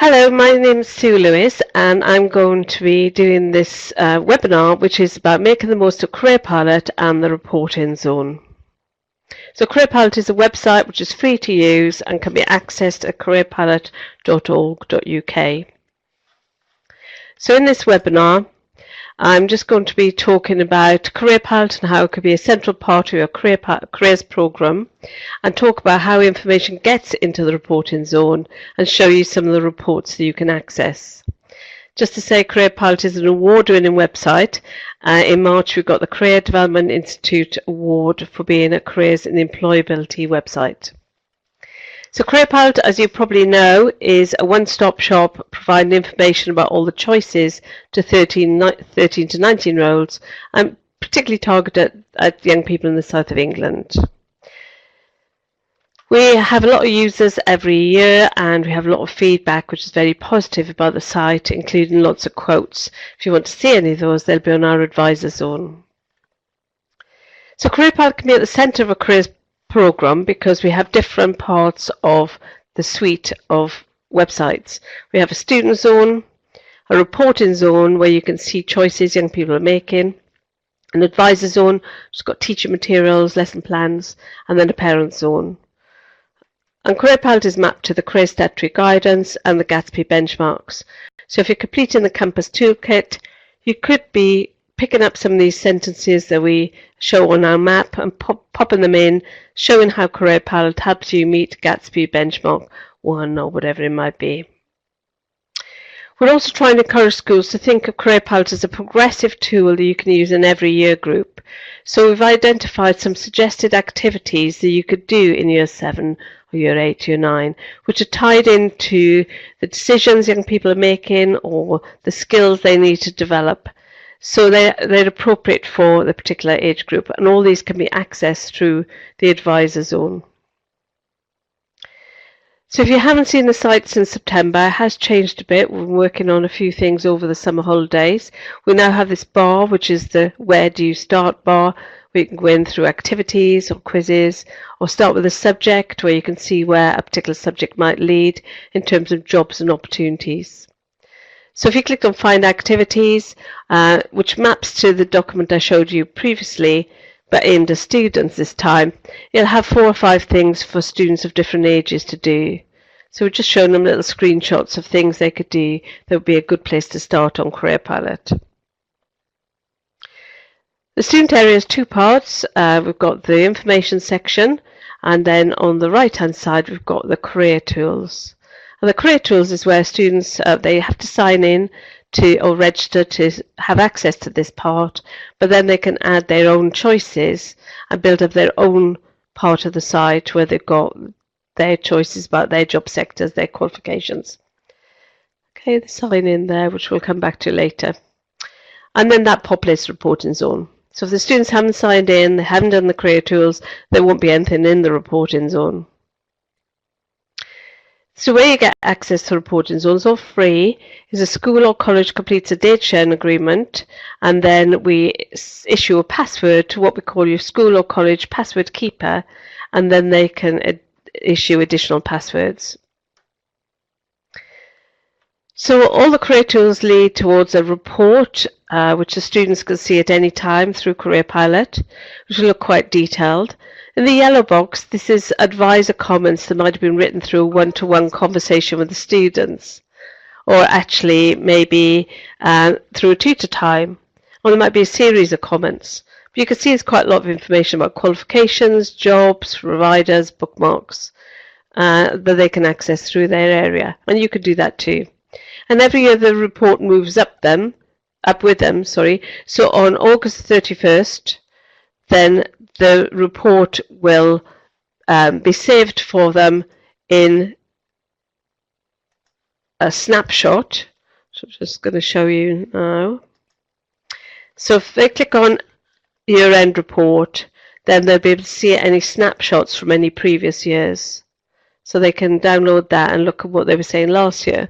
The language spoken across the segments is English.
Hello, my name is Sue Lewis, and I'm going to be doing this webinar, which is about making the most of Careerpilot and the Reporting Zone. So Careerpilot is a website which is free to use and can be accessed at careerpilot.org.uk. So in this webinar, I'm just going to be talking about Careerpilot and how it could be a central part of your careers program, and talk about how information gets into the reporting zone and show you some of the reports that you can access. Just to say, Careerpilot is an award-winning website. In March, we got the Career Development Institute Award for being a careers and employability website. So Careerpilot, as you probably know, is a one-stop shop providing information about all the choices to 13 to 19-year-olds, and particularly targeted at young people in the south of England. We have a lot of users every year, and we have a lot of feedback which is very positive about the site, including lots of quotes. If you want to see any of those, they'll be on our advisor zone. So Careerpilot can be at the centre of a careers program because we have different parts of the suite of websites. We have a student zone, a reporting zone where you can see choices young people are making, an advisor zone which has got teaching materials, lesson plans, and then a parent zone. And Careerpilot is mapped to the Career Statutory Guidance and the Gatsby benchmarks. So if you're completing the Compass Toolkit, you could be picking up some of these sentences that we show on our map and popping them in, showing how Careerpilot helps you meet Gatsby benchmark 1 or whatever it might be. We're also trying to encourage schools to think of Careerpilot as a progressive tool that you can use in every year group. So we've identified some suggested activities that you could do in Year 7 or Year 8, Year 9, which are tied into the decisions young people are making or the skills they need to develop. So they're appropriate for the particular age group, and all these can be accessed through the advisor zone. So if you haven't seen the site since September, it has changed a bit. We're working on a few things over the summer holidays. We now have this bar, which is the Where Do You Start bar, where you can go in through activities or quizzes, or start with a subject where you can see where a particular subject might lead in terms of jobs and opportunities. So if you click on Find Activities, which maps to the document I showed you previously, but aimed at students this time, you'll have 4 or 5 things for students of different ages to do. So we're just showing them little screenshots of things they could do that would be a good place to start on Careerpilot. The student area has 2 parts. We've got the information section, and then on the right-hand side we've got the career tools. And the career tools is where students, they have to sign in to or register to have access to this part, but then they can add their own choices and build up their own part of the site where they've got their choices about their job sectors, their qualifications. Okay, the sign in there, which we'll come back to later. And then that populates reporting zone. So if the students haven't signed in, they haven't done the career tools, there won't be anything in the reporting zone. So where you get access to reporting zones, all free, is a school or college completes a data sharing agreement, and then we issue a password to what we call your school or college password keeper, and then they can issue additional passwords. So all the career tools lead towards a report, which the students can see at any time through Careerpilot, which will look quite detailed. In the yellow box, this is advisor comments that might have been written through a one-to-one conversation with the students, or actually maybe through a tutor time, or there might be a series of comments. But you can see there's quite a lot of information about qualifications, jobs, providers, bookmarks that they can access through their area, and you could do that too. And every year the report moves up with them. So on August 31st, then the report will be saved for them in a snapshot. So I'm just going to show you now. So if they click on year-end report, then they'll be able to see any snapshots from any previous years. So they can download that and look at what they were saying last year.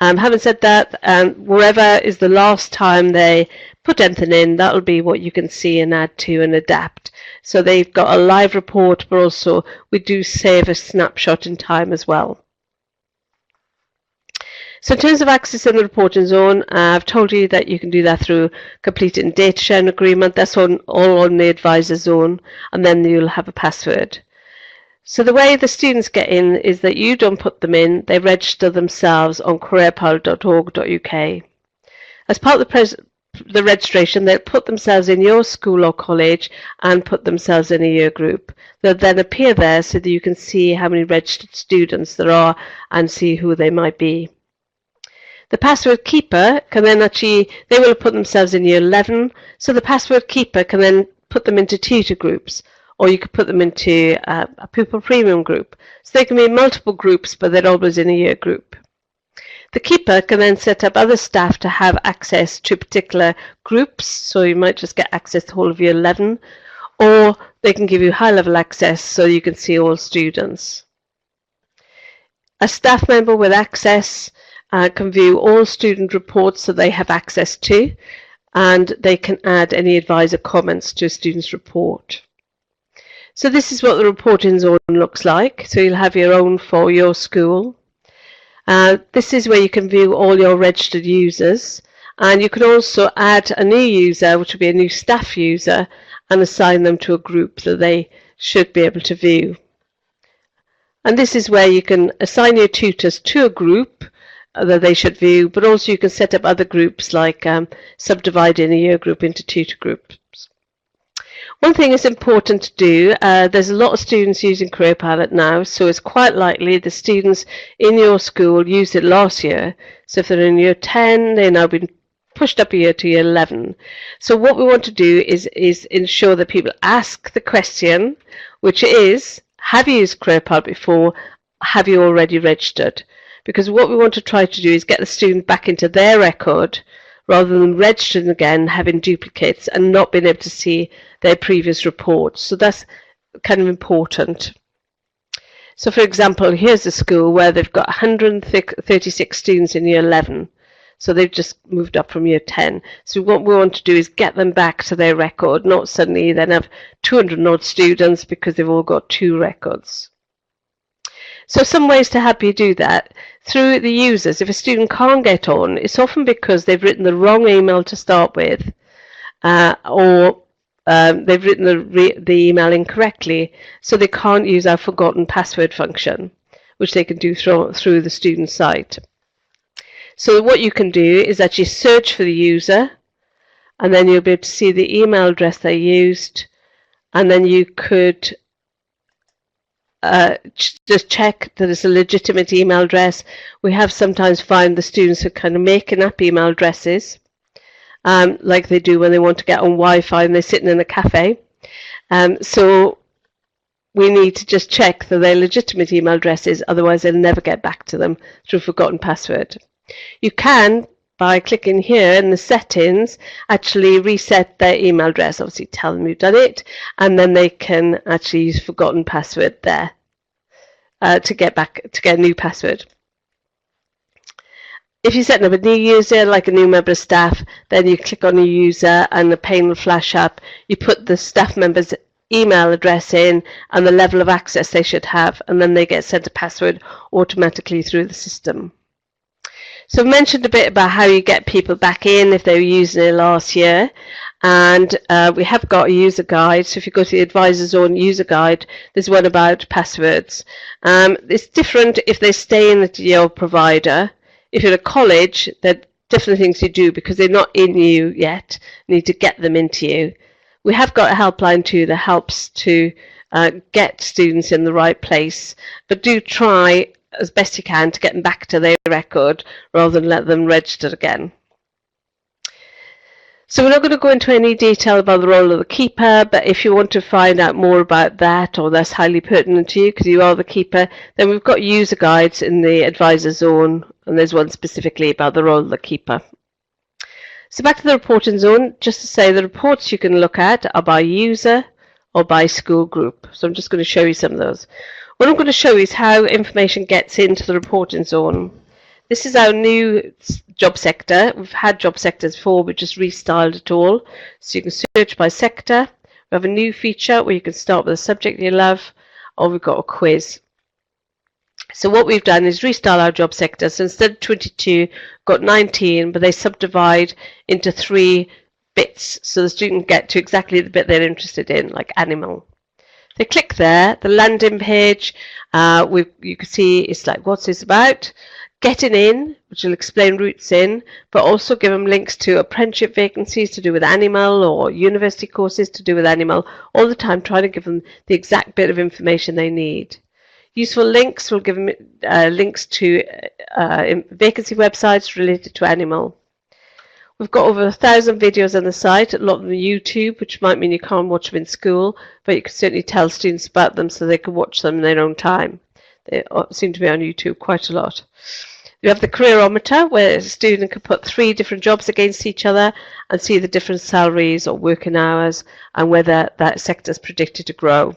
Having said that, wherever is the last time they put anything in, that'll be what you can see and add to and adapt. So they've got a live report, but also we do save a snapshot in time as well. So in terms of accessing the reporting zone, I've told you that you can do that through completing data sharing agreement. That's all on the advisor zone, and then you'll have a password. So the way the students get in is that you don't put them in, they register themselves on careerpilot.org.uk. As part of the registration, they'll put themselves in your school or college and put themselves in a year group. They'll then appear there so that you can see how many registered students there are and see who they might be. The password keeper can then they will have put themselves in year 11, so the password keeper can then put them into tutor groups, or you could put them into a pupil premium group. So they can be in multiple groups, but they're always in a year group. The keeper can then set up other staff to have access to particular groups, so you might just get access to the whole of year 11, or they can give you high-level access so you can see all students. A staff member with access can view all student reports that they have access to, and they can add any advisor comments to a student's report. So this is what the reporting zone looks like. So you'll have your own for your school. This is where you can view all your registered users, and you can also add a new user, which will be a new staff user, and assign them to a group that they should be able to view. And this is where you can assign your tutors to a group that they should view, but also you can set up other groups like subdividing a year group into tutor groups. One thing is important to do, there's a lot of students using Careerpilot now, so it's quite likely the students in your school used it last year. So if they're in year 10, they've now been pushed up a year to year 11. So what we want to do is ensure that people ask the question, which is, have you used Careerpilot before? Have you already registered? Because what we want to try to do is get the student back into their record rather than registering again, having duplicates and not being able to see their previous reports. So that's kind of important. So for example, here's a school where they've got 136 students in year 11. So they've just moved up from year 10. So what we want to do is get them back to their record, not suddenly then have 200 odd students because they've all got 2 records. So some ways to help you do that. Through the users, if a student can't get on, it's often because they've written the wrong email to start with, or they've written the email incorrectly, so they can't use our forgotten password function, which they can do through the student site. So what you can do is actually search for the user, and then you'll be able to see the email address they used, and then you could just check that it's a legitimate email address. We have sometimes found the students are kind of making up email addresses, like they do when they want to get on Wi-Fi and they're sitting in a cafe. So we need to just check that they're legitimate email addresses, otherwise they'll never get back to them through forgotten password. You can, by clicking here in the settings, actually reset their email address, obviously tell them you've done it, and then they can actually use forgotten password there to get a new password. If you're setting up a new user, like a new member of staff, then you click on a user and the pane will flash up. You put the staff member's email address in and the level of access they should have, and then they get sent a password automatically through the system. So I mentioned a bit about how you get people back in if they were using it last year, and we have got a user guide. So if you go to the Advisor Zone user guide, there's one about passwords. It's different if they stay in your provider. If you're at a college, there are different things you do because they're not in you yet. You need to get them into you. We have got a helpline too that helps to get students in the right place, but do try as best you can to get them back to their record rather than let them register again. So we're not going to go into any detail about the role of the keeper, but if you want to find out more about that, or that's highly pertinent to you because you are the keeper, then we've got user guides in the Advisor Zone, and there's one specifically about the role of the keeper. So back to the reporting zone, just to say the reports you can look at are by user or by school group. So I'm just going to show you some of those. What I'm going to show you is how information gets into the reporting zone. This is our new job sector. We've had job sectors before, we just restyled it all. So you can search by sector. We have a new feature where you can start with a subject you love, or we've got a quiz. So what we've done is restyle our job sectors. So instead of 22, got 19, but they subdivide into 3 bits, so the student get to exactly the bit they're interested in, like animal. They click there, the landing page, you can see it's like, what's this about? Getting in, which will explain routes in, but also give them links to apprenticeship vacancies to do with animal or university courses to do with animal, all the time trying to give them the exact bit of information they need. Useful links will give them links to vacancy websites related to animal. We've got over 1,000 videos on the site, a lot of them YouTube, which might mean you can't watch them in school, but you can certainly tell students about them so they can watch them in their own time. They seem to be on YouTube quite a lot. You have the careerometer, where a student can put 3 different jobs against each other and see the different salaries or working hours and whether that sector is predicted to grow.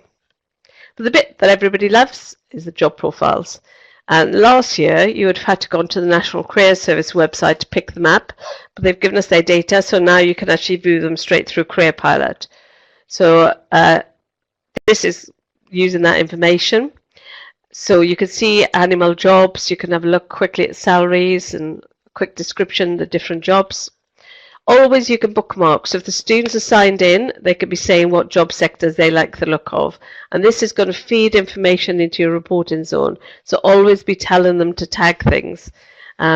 But the bit that everybody loves is the job profiles. And last year, you would have had to go onto the National Careers Service website to pick them up, but they've given us their data, so now you can actually view them straight through Careerpilot. So this is using that information. So you can see animal jobs, you can have a look quickly at salaries and a quick description of the different jobs. Always you can bookmark, so if the students are signed in, they could be saying what job sectors they like the look of. And this is going to feed information into your reporting zone. So always be telling them to tag things,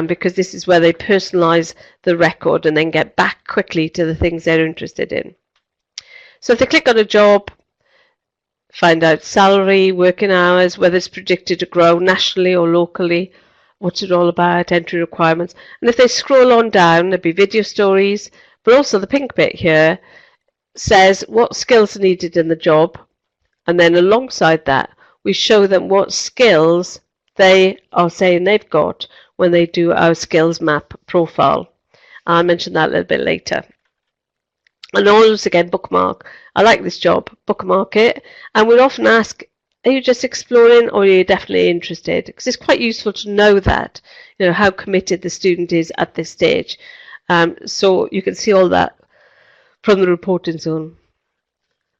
because this is where they personalize the record and then get back quickly to the things they're interested in. So if they click on a job, find out salary, working hours, whether it's predicted to grow nationally or locally, what's it all about, entry requirements. And if they scroll on down, there'll be video stories, but also the pink bit here says what skills are needed in the job. And then alongside that, we show them what skills they are saying they've got when they do our skills map profile. I'll mention that a little bit later. And always again, bookmark. I like this job, bookmark it. And we'll often ask, are you just exploring or are you definitely interested? Because it's quite useful to know that, how committed the student is at this stage. So you can see all that from the reporting zone.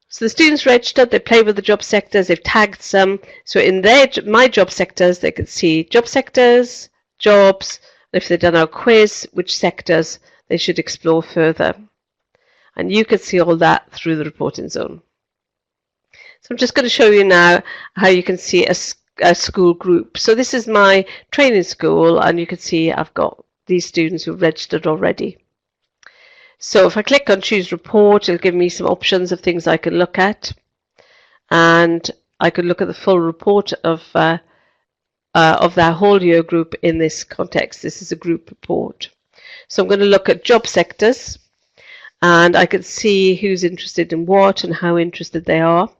So the students registered, they play with the job sectors, they've tagged some. So in my job sectors, they can see job sectors, jobs, and if they've done our quiz, which sectors they should explore further. And you can see all that through the reporting zone. So I'm just going to show you now how you can see a school group. So this is my training school, and you can see I've got these students who've registered already. So if I click on choose report, it'll give me some options of things I can look at. And I could look at the full report of that whole year group in this context. This is a group report. So I'm going to look at job sectors, and I can see who's interested in what and how interested they are.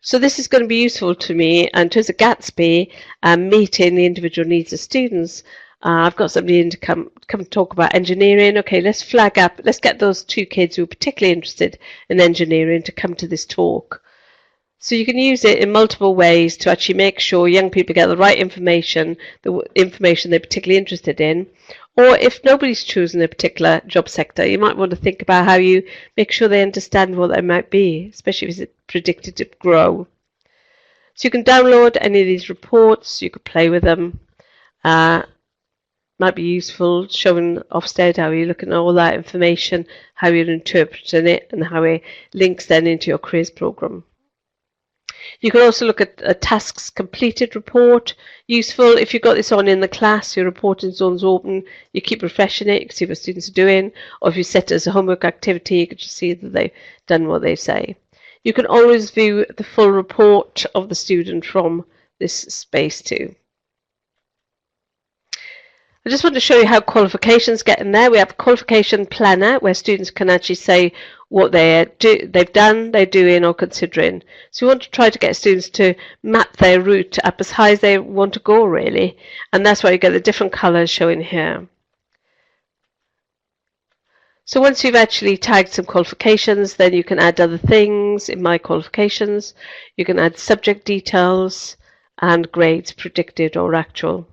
So this is going to be useful to me in terms of Gatsby meeting the individual needs of students. I've got somebody in to come talk about engineering. Okay, let's flag up. Let's get those 2 kids who are particularly interested in engineering to come to this talk. So you can use it in multiple ways to actually make sure young people get the right information, the information they're particularly interested in. Or if nobody's chosen a particular job sector, you might want to think about how you make sure they understand what they might be, especially if it's predicted to grow. So you can download any of these reports, you could play with them. Might be useful showing Ofsted how you're looking at all that information, how you're interpreting it, and how it links then into your careers programme. You can also look at a tasks completed report. Useful if you've got this on in the class, your reporting zone's open, you keep refreshing it, you can see what students are doing, or if you set it as a homework activity, you can just see that they've done what they say. You can always view the full report of the student from this space too. I just want to show you how qualifications get in there. We have a qualification planner where students can actually say what they've done, they're doing or considering. So we want to try to get students to map their route up as high as they want to go really. And that's why you get the different colours showing here. So once you've actually tagged some qualifications, then you can add other things in my qualifications. You can add subject details and grades predicted or actual.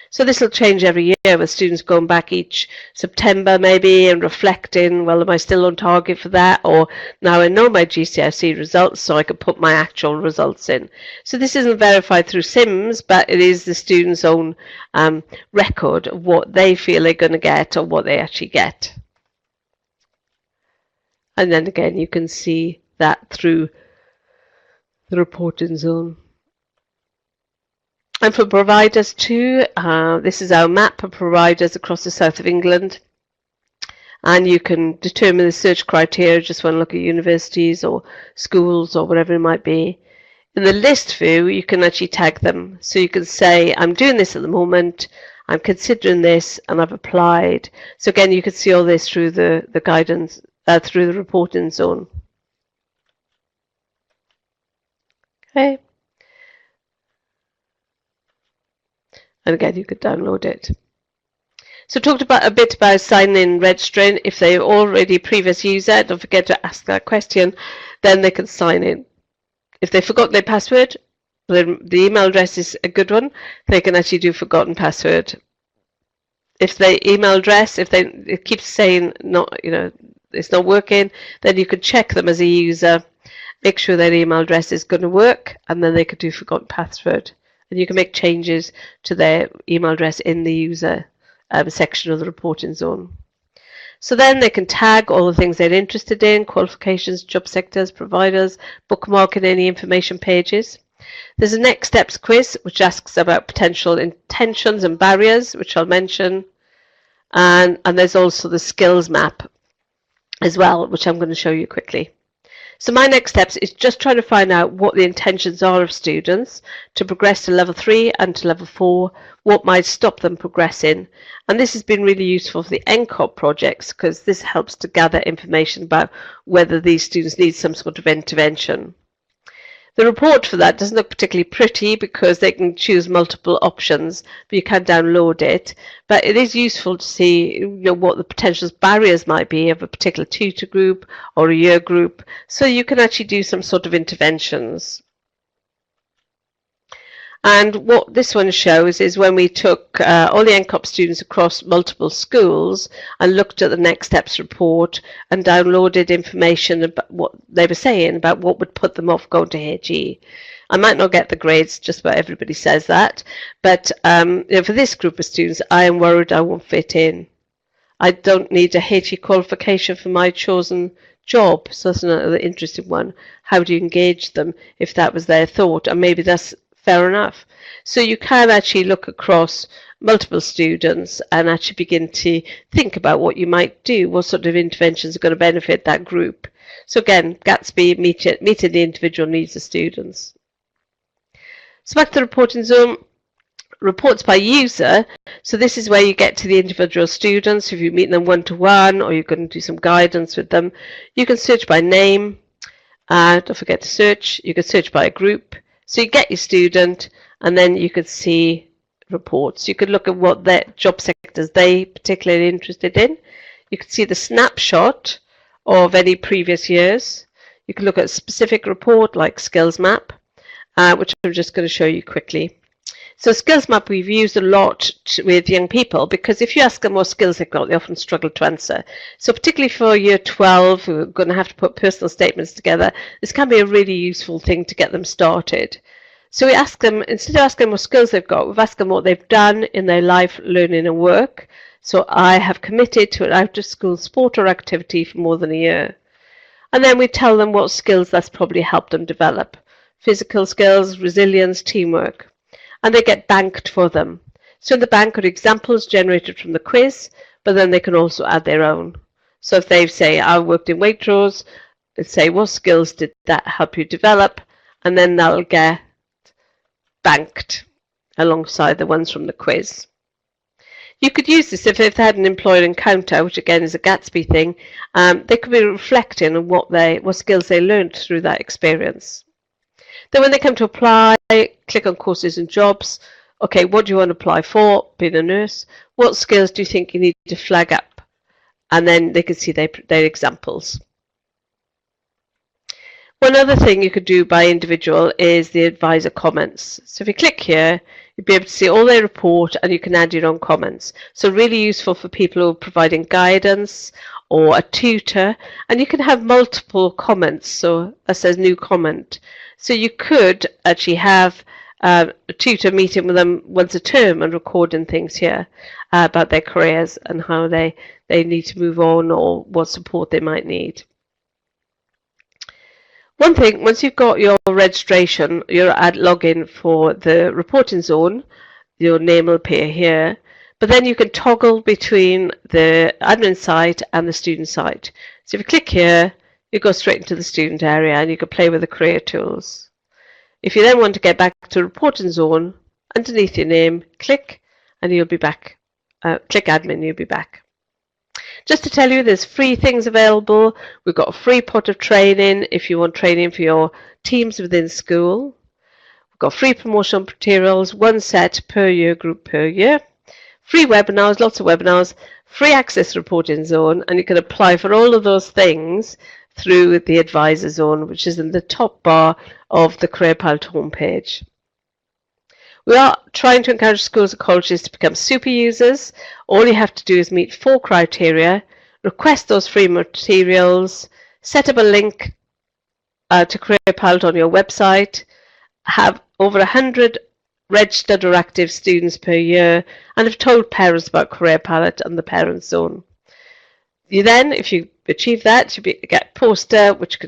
So this will change every year with students going back each September maybe and reflecting, well, am I still on target for that? Or now I know my GCSE results, so I can put my actual results in. So this isn't verified through SIMS, but it is the student's own record of what they feel they're going to get or what they actually get. And then again, you can see that through the reporting zone. And for providers too, this is our map of providers across the south of England. And you can determine the search criteria, just want to look at universities or schools or whatever it might be. In the list view, you can actually tag them. So you can say, I'm doing this at the moment, I'm considering this, and I've applied. So again, you can see all this through the guidance, through the reporting zone. Okay. And again, you could download it. So talked about a bit about signing in, registering. If they're already a previous user, don't forget to ask that question, then they can sign in. If they forgot their password, the email address is a good one. They can actually do forgotten password. If their email address, it keeps saying not, it's not working, then you could check them as a user, make sure their email address is going to work, and then they could do forgotten password. And you can make changes to their email address in the user section of the reporting zone. So then they can tag all the things they're interested in, qualifications, job sectors, providers, bookmarking any information pages. There's a next steps quiz, which asks about potential intentions and barriers, which I'll mention. And there's also the skills map as well, which I'm going to show you quickly. So my next steps is just trying to find out what the intentions are of students to progress to level 3 and to level 4, what might stop them progressing. And this has been really useful for the NCOP projects because this helps to gather information about whether these students need some sort of intervention. The report for that doesn't look particularly pretty because they can choose multiple options, but you can download it. But it is useful to see what the potential barriers might be of a particular tutor group or a year group, so you can actually do some sort of interventions. And what this one shows is when we took all the NCOP students across multiple schools and looked at the next steps report and downloaded information about what they were saying about what would put them off going to HE. I might not get the grades, just about everybody says that, but for this group of students, I am worried I won't fit in. I don't need a HE qualification for my chosen job, so that's another interesting one. How do you engage them if that was their thought? And maybe that's fair enough. So you can actually look across multiple students and actually begin to think about what you might do, what sort of interventions are going to benefit that group. So again, Gatsby, meeting the individual needs of students. So back to the reporting zone, reports by user. So this is where you get to the individual students. If you meet them one-to-one or you're going to do some guidance with them, you can search by name. Don't forget to search. You can search by a group. So you get your student, and then you could see reports. You could look at what their job sectors they particularly interested in. You could see the snapshot of any previous years. You can look at a specific report like Skills Map, which I'm just going to show you quickly. So Skills Map we've used a lot with young people because if you ask them what skills they've got, they often struggle to answer. So particularly for year 12, who are going to have to put personal statements together, this can be a really useful thing to get them started. So we ask them, instead of asking what skills they've got, we've asked them what they've done in their life, learning and work. So I have committed to an out-of-school sport or activity for more than a year. And then we tell them what skills that's probably helped them develop. Physical skills, resilience, teamwork. And they get banked for them. So in the bank are examples generated from the quiz, but then they can also add their own. So if they say, I worked in Waitrose, let's say, what skills did that help you develop? And then they'll get banked alongside the ones from the quiz. You could use this if they've had an employer encounter, which again is a Gatsby thing. They could be reflecting on what skills they learned through that experience. Then when they come to apply, click on courses and jobs. Okay, what do you want to apply for? Being a nurse. What skills do you think you need to flag up? And then they can see their examples. One other thing you could do by individual is the advisor comments. So if you click here, you'll be able to see all their report and you can add your own comments. So really useful for people who are providing guidance or a tutor, and you can have multiple comments. So that says new comment. So you could actually have a tutor meeting with them once a term and recording things here about their careers and how they need to move on or what support they might need. One thing, once you've got your registration, your login for the reporting zone, your name will appear here, but then you can toggle between the admin site and the student site. So if you click here, you go straight into the student area and you can play with the career tools. If you then want to get back to reporting zone, underneath your name, click and you'll be back. Click admin, you'll be back. Just to tell you, there's free things available. We've got a free pot of training if you want training for your teams within school. We've got free promotional materials, one set per year, group per year. Free webinars, lots of webinars, free access reporting zone, and you can apply for all of those things through the advisor zone, which is in the top bar of the Careerpilot homepage. We are trying to encourage schools and colleges to become super users. All you have to do is meet 4 criteria, request those free materials, set up a link to Careerpilot on your website, have over 100 registered or active students per year, and have told parents about Careerpilot and the Parent Zone. You then, if you achieve that, you get a poster, which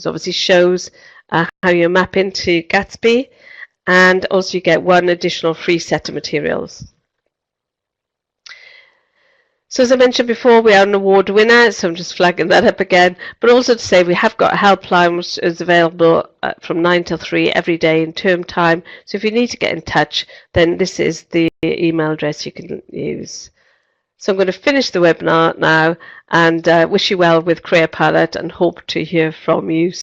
obviously shows how you map into Gatsby, and also you get 1 additional free set of materials. So as I mentioned before, we are an award winner, so I'm just flagging that up again, but also to say we have got a helpline which is available from 9 till 3 every day in term time. So if you need to get in touch, then this is the email address you can use. So I'm going to finish the webinar now and wish you well with Careerpilot and hope to hear from you